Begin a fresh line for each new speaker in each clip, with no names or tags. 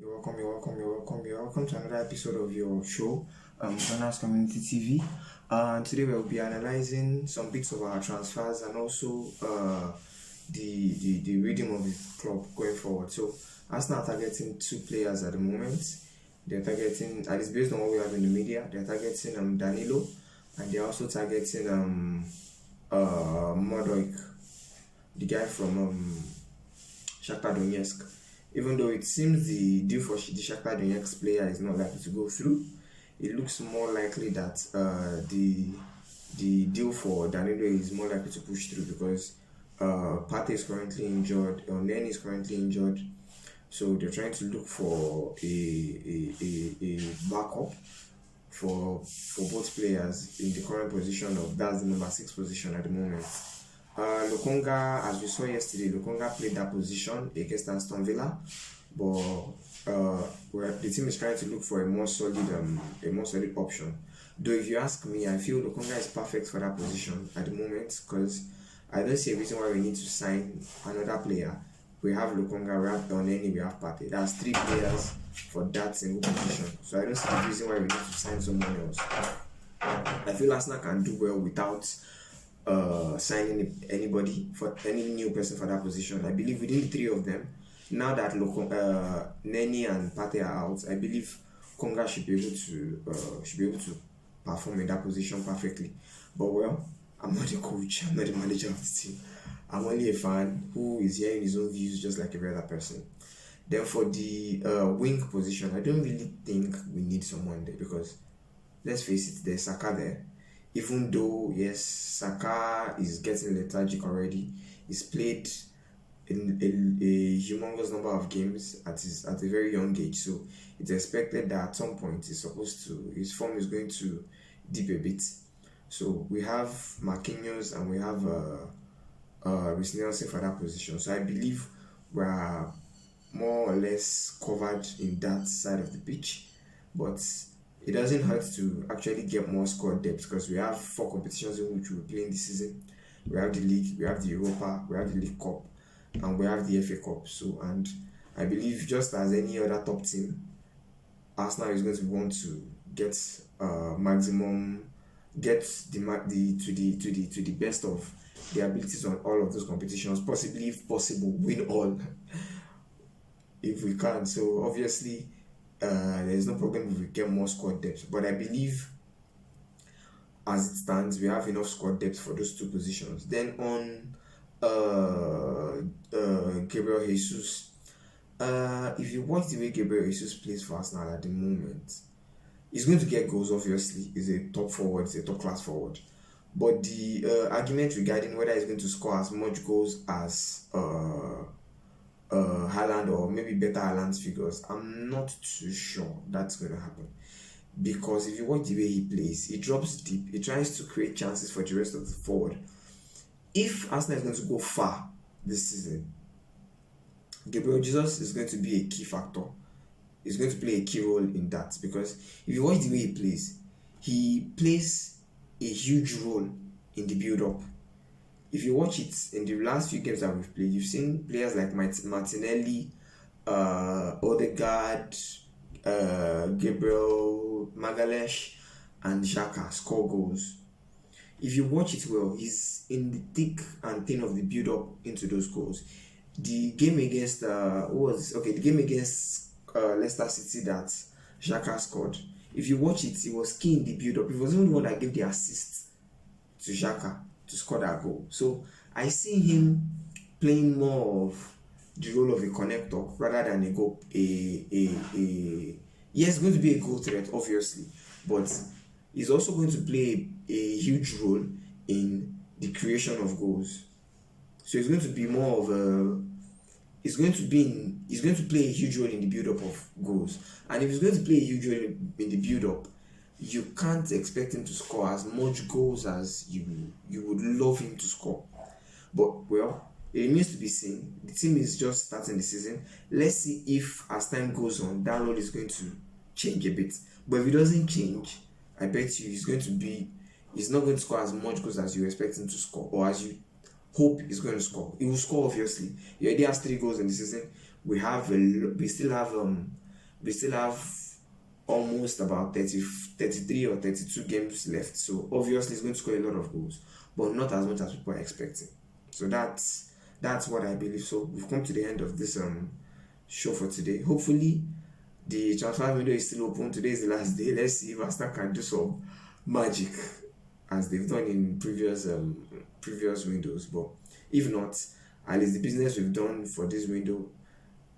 You're welcome to another episode of your show, Ghana's Community TV. Today we'll be analyzing some bits of our transfers and also the rhythm of the club going forward. So, Arsenal are targeting two players at the moment. They're targeting, at least based on what we have in the media, they're targeting Danilo, and they're also targeting Modric, the guy from Shakhtar Donetsk. Even though it seems the deal for the Shakhtar Donetsk player is not likely to go through, it looks more likely that the deal for Danilo is more likely to push through because Partey is currently injured, Neni is currently injured, so they're trying to look for a backup for both players in the current position of that's the number 6 position at the moment. Lokonga, as we saw yesterday, Lokonga played that position against Aston Villa, but the team is trying to look for a more solid option. Though if you ask me, I feel Lokonga is perfect for that position at the moment because I don't see a reason why we need to sign another player. We have Lokonga, we have Elneny, we have Partey. That's 3 players for that single position. So I don't see the reason why we need to sign someone else. I feel Arsenal can do well without signing anybody for any new person for that position. I believe within the 3 of them, now that Neni and Partey are out, I believe Konga should be able to perform in that position perfectly. But well, I'm not the coach, I'm not the manager of the team. I'm only a fan who is hearing his own views just like every other person. Then for the wing position, I don't really think we need someone there because let's face it, there's Saka there. Even though, yes, Saka is getting lethargic already, he's played in a humongous number of games at a very young age, so it's expected that at some point his form is going to dip a bit. So we have Marquinhos and we have Reece Nelson for that position. So I believe we're more or less covered in that side of the pitch, but it doesn't hurt to actually get more squad depth because we have 4 competitions in which we're playing this season. We have the league, we have the Europa, we have the League Cup, and we have the FA Cup. So, and I believe just as any other top team, Arsenal is going to want to get to the best of their abilities on all of those competitions. Possibly, if possible, win all if we can. So obviously, there's no problem if we get more squad depth, but I believe as it stands we have enough squad depth for those 2 positions. Then on Gabriel Jesus, if you watch the way Gabriel Jesus plays for Arsenal at the moment, he's going to get goals. Obviously, he's a top forward, he's a top class forward, but the argument regarding whether he's going to score as much goals as Haaland or maybe better Haaland's figures, I'm not too sure that's going to happen. Because if you watch the way he plays, he drops deep, he tries to create chances for the rest of the forward. If Arsenal is going to go far this season, Gabriel Jesus is going to be a key factor. He's going to play a key role in that because if you watch the way he plays a huge role in the build-up. If you watch it in the last few games that we've played, you've seen players like Martinelli, Odegaard, Gabriel Magalhaes, and Xhaka score goals. If you watch it well, he's in the thick and thin of the build-up into those goals. The game against the game against Leicester City that Xhaka scored. If you watch it, he was key in the build-up. He was the only one that gave the assist to Xhaka to score that goal. So I see him playing more of the role of a connector rather than he's going to be a goal threat, obviously, but he's also going to play a huge role in the creation of goals. So he's going to be more of he's going to play a huge role in the build-up of goals. And if he's going to play a huge role in the build-up, you can't expect him to score as much goals as you would love him to score. But well, it remains to be seen. The team is just starting the season. Let's see if as time goes on that role is going to change a bit. But if it doesn't change, I bet you he's not going to score as much goals as you expect him to score or as you hope he's going to score. He will score, obviously. He already has 3 goals in the season. We still have we still have almost about 30, 33 or 32 games left. So obviously it's going to score a lot of goals, but not as much as people are expecting. So that's what I believe. So we've come to the end of this show for today. Hopefully the transfer window is still open. Today is the last day. Let's see if Arsenal can do some magic as they've done in previous windows. But if not, at least the business we've done for this window,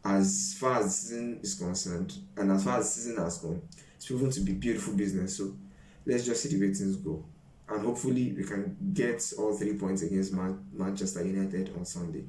as far as the season is concerned, and as far as the season has gone, it's proven to be beautiful business. So let's just see the way things go, and hopefully we can get all 3 points against Manchester United on Sunday.